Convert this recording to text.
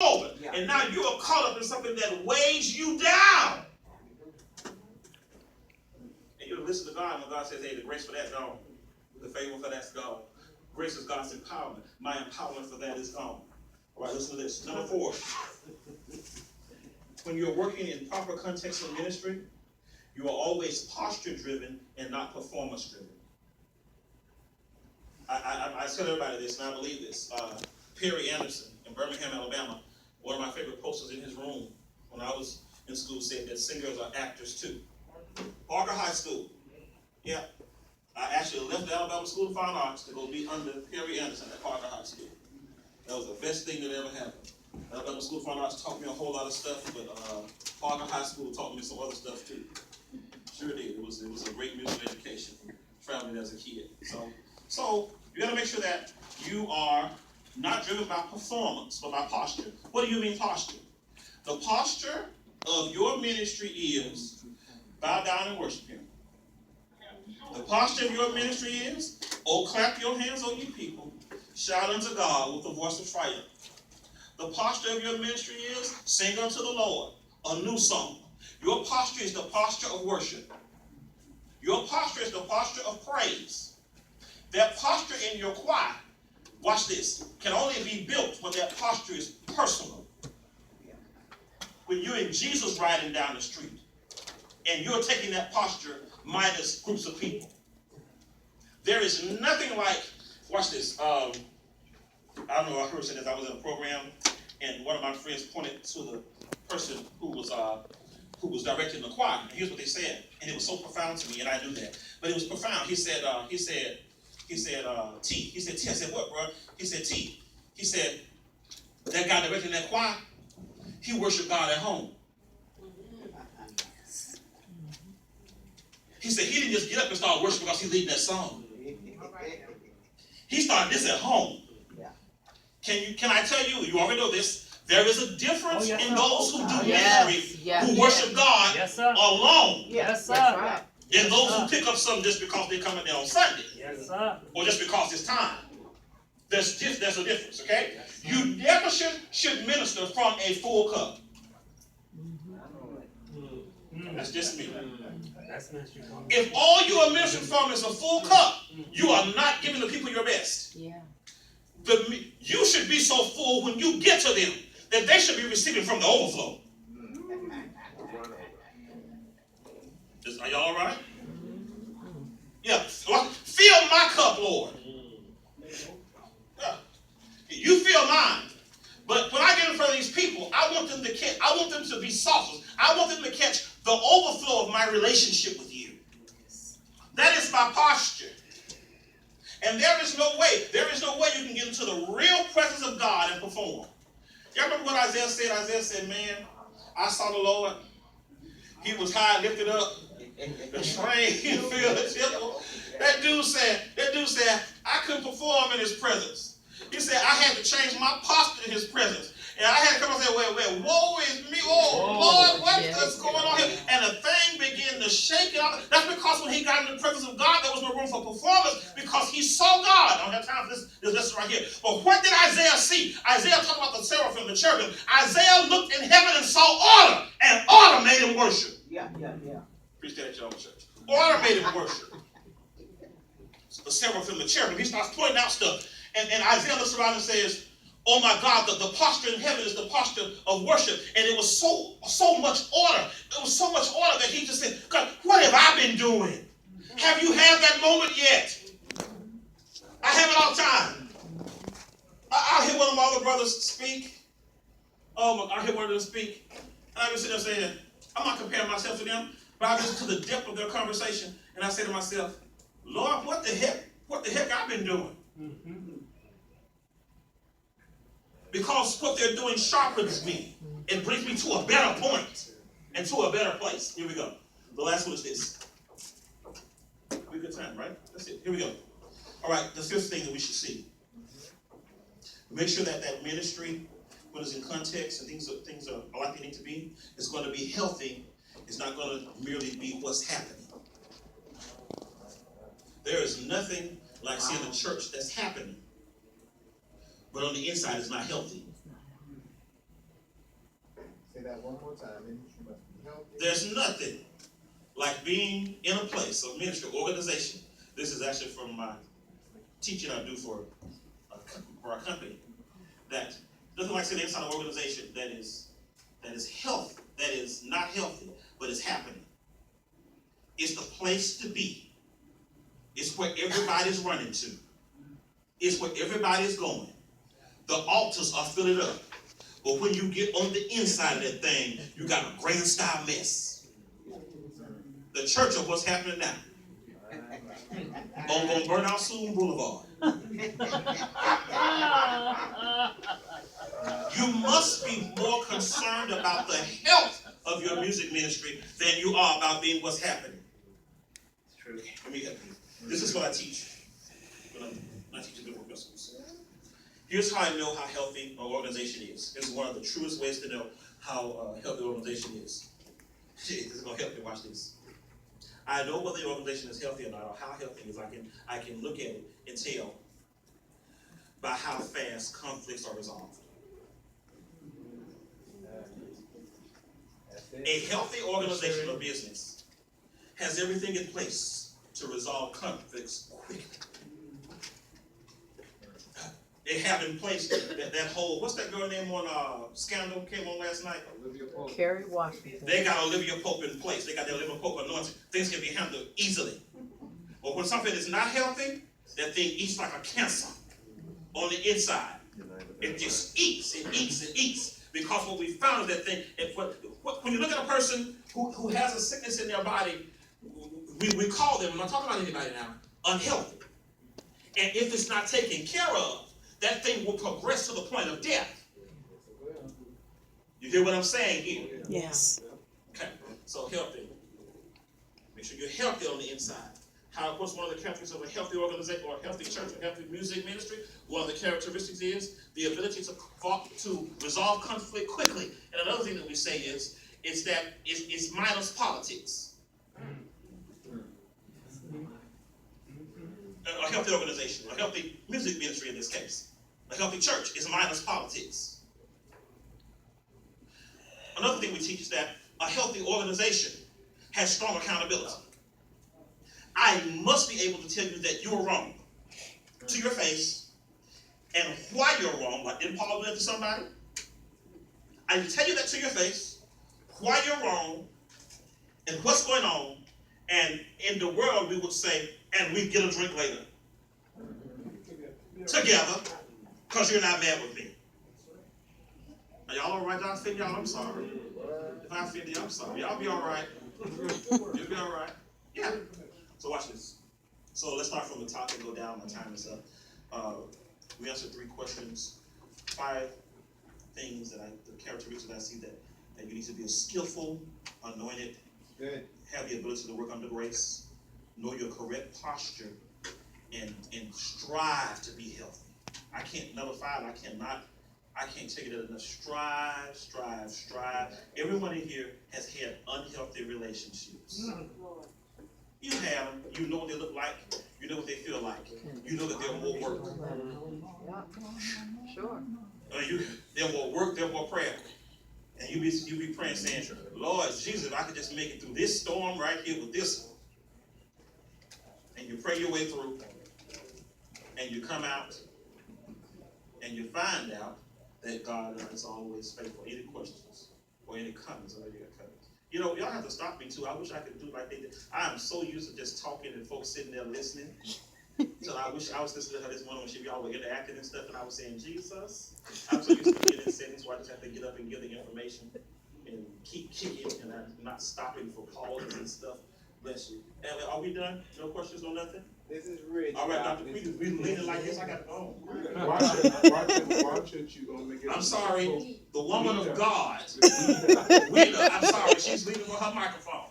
over. Yeah. And now you are caught up in something that weighs you down. And you listen to God when God says, hey, the grace for that's gone. The favor for that's gone. Grace is God's empowerment. My empowerment for that is gone. All right, listen to this. Number 4. When you're working in proper context of ministry, you are always posture-driven and not performance-driven. I tell everybody this, and I believe this. Perry Anderson in Birmingham, Alabama, one of my favorite posters in his room when I was in school said that singers are actors too. Parker High School. Yeah. I actually left the Alabama School of Fine Arts to go be under Perry Anderson at Parker High School. That was the best thing that ever happened. Alabama School of Fine Arts taught me a whole lot of stuff, but Parker High School taught me some other stuff too. Sure did. It was a great music education, traveling as a kid. So you got to make sure that you are not driven by performance, but by posture. What do you mean posture? The posture of your ministry is bow down and worship Him. The posture of your ministry is, oh, clap your hands, O ye people, shout unto God with the voice of triumph. The posture of your ministry is, sing unto the Lord a new song. Your posture is the posture of worship. Your posture is the posture of praise. That posture in your choir, watch this, can only be built when that posture is personal. When you're in Jesus riding down the street, and you're taking that posture minus groups of people. There is nothing like, watch this, I don't know, I heard this, I was in a program, and one of my friends pointed to the person who was directing the choir, and here's what they said, and it was so profound to me, and I knew that, but it was profound. He said, T. He said, T. I said, what, bro? He said, T. He said, that guy directing that choir, he worshiped God at home. He said he didn't just get up and start worshiping because he leading that song. He started this at home. Can I tell you, you already know this, there is a difference in those who do ministry, who worship God alone. Yes, sir. And those who pick up something just because they come in there on Sunday. Yes, sir. Or just because it's time. There's a difference, okay? Yes, you never should minister from a full cup. That's just me. If all you are ministering from is a full cup, you are not giving the people your best. Yeah. You should be so full when you get to them that they should be receiving from the overflow. Are y'all all right? Yeah. Fill my cup, Lord. Yeah. You fill mine. But when I get in front of these people, I want them to be saucers. I want them to catch the overflow of my relationship with you. That is my posture. And there is no way you can get into the real presence of God and perform. Y'all remember what Isaiah said? Isaiah said, man, I saw the Lord. He was high, lifted up. The train filled the temple. That dude said, I couldn't perform in His presence. He said, I had to change my posture in His presence. And I had to come and say, wait, woe is me. Oh, Lord, what's going on here? And the thing began to shake out. That's because when he got in the presence of God, there was no room for performance because he saw God. I don't have time for this right here. But what did Isaiah see? Isaiah talked about the seraphim, the cherubim. Isaiah looked in heaven and saw order, and order made him worship. Yeah. Preach that at your own church. Order made him worship. So the seraphim, the cherubim, he starts pointing out stuff. And Isaiah looks around and says, oh my God, the posture in heaven is the posture of worship. And it was so much order. It was so much order that he just said, God, what have I been doing? Have you had that moment yet? I have it all the time. I hear one of my other brothers speak. I hear one of them speak. And I just sit there saying, I'm not comparing myself to them, but I listen to the depth of their conversation. And I say to myself, Lord, what the heck I've been doing? Mm-hmm. Because what they're doing sharpens me. It brings me to a better point and to a better place. Here we go. The last one is this. We good time, right? That's it. Here we go. All right, the fifth thing that we should see. Make sure that ministry, when it's in context and things are like they need to be, is going to be healthy. It's not going to merely be what's happening. There is nothing like seeing a church that's happening, but on the inside it's not healthy. that one more time. Ministry must be healthy. There's nothing like being in a place of ministry, organization. This is actually from my teaching I do for our company. That nothing like sitting inside an organization that is healthy, that is not healthy, but is happening. It's the place to be. It's where everybody's running to. It's where everybody's going. The altars are filling up. But when you get on the inside of that thing, you got a grand style mess. The church of what's happening now. On Burnout Soon Boulevard. You must be more concerned about the health of your music ministry than you are about being what's happening. Let me help you. This is what I teach. I teach biblical principles. Here's how I know how healthy an organization is. This is one of the truest ways to know how healthy an organization is. This is going to help you. Watch this. I know whether the organization is healthy or not, or how healthy it is. I can look at it and tell by how fast conflicts are resolved. A healthy organization or business has everything in place to resolve conflicts quickly. They have in place that whole, what's that girl name on Scandal came on last night? Olivia Pope. Kerry Washington. They got Olivia Pope in place. They got their Olivia Pope anointing. Things can be handled easily. But when something is not healthy, that thing eats like a cancer on the inside. It just eats and eats and eats. Because what we found is that thing, when you look at a person who has a sickness in their body, we call them, I'm not talking about anybody now, unhealthy. And if it's not taken care of, that thing will progress to the point of death. You hear what I'm saying here? Yes. Okay, so healthy. Make sure you're healthy on the inside. How, of course, one of the characteristics of a healthy organization or a healthy church, a healthy music ministry, one of the characteristics is the ability to resolve conflict quickly. And another thing that we say is that it's minus politics. A healthy organization, a healthy music ministry in this case, a healthy church is minus politics. Another thing we teach is that a healthy organization has strong accountability. I must be able to tell you that you're wrong to your face and why you're wrong. Like, didn't Paul do that to somebody? I can tell you that to your face, why you're wrong and what's going on. And in the world, we would say, and we get a drink later. Together, because you're not mad with me. Are y'all all right? Did I offend y'all? I'm sorry. If I offend you, I'm sorry. Y'all be all right. You'll be all right. Yeah. So watch this. So let's start from the top and go down. My time is up. We answered 3 questions. 5 things the characteristics that I see that you need to be a skillful, anointed, Good. have the ability to work under grace, know your correct posture, and strive to be healthy. I can't, number 5, I can't take it enough. Strive. Everyone in here has had unhealthy relationships. You have them. You know what they look like. You know what they feel like. You know that they're more work. Sure. They're more work, they're more prayer. And you be praying saying, Lord Jesus, if I could just make it through this storm right here with this one. And you pray your way through. And you come out. And you find out that God is always faithful. Any questions or any comments? I know you got comments. You know, y'all have to stop me too. I wish I could do like they did. I am so used to just talking and folks sitting there listening. So I wish I was listening to her this morning when y'all were interacting and stuff, and I was saying, Jesus. I'm so used to being in settings where I just have to get up and give the information and keep kicking and I'm not stopping for pauses and stuff. Bless you. And are we done? No questions, no nothing? This is rich. All right, Dr. We leaning like this. I got to go. Watch it. You gonna make it. I'm sorry. The woman of God. We I'm sorry. She's leaving with her microphone.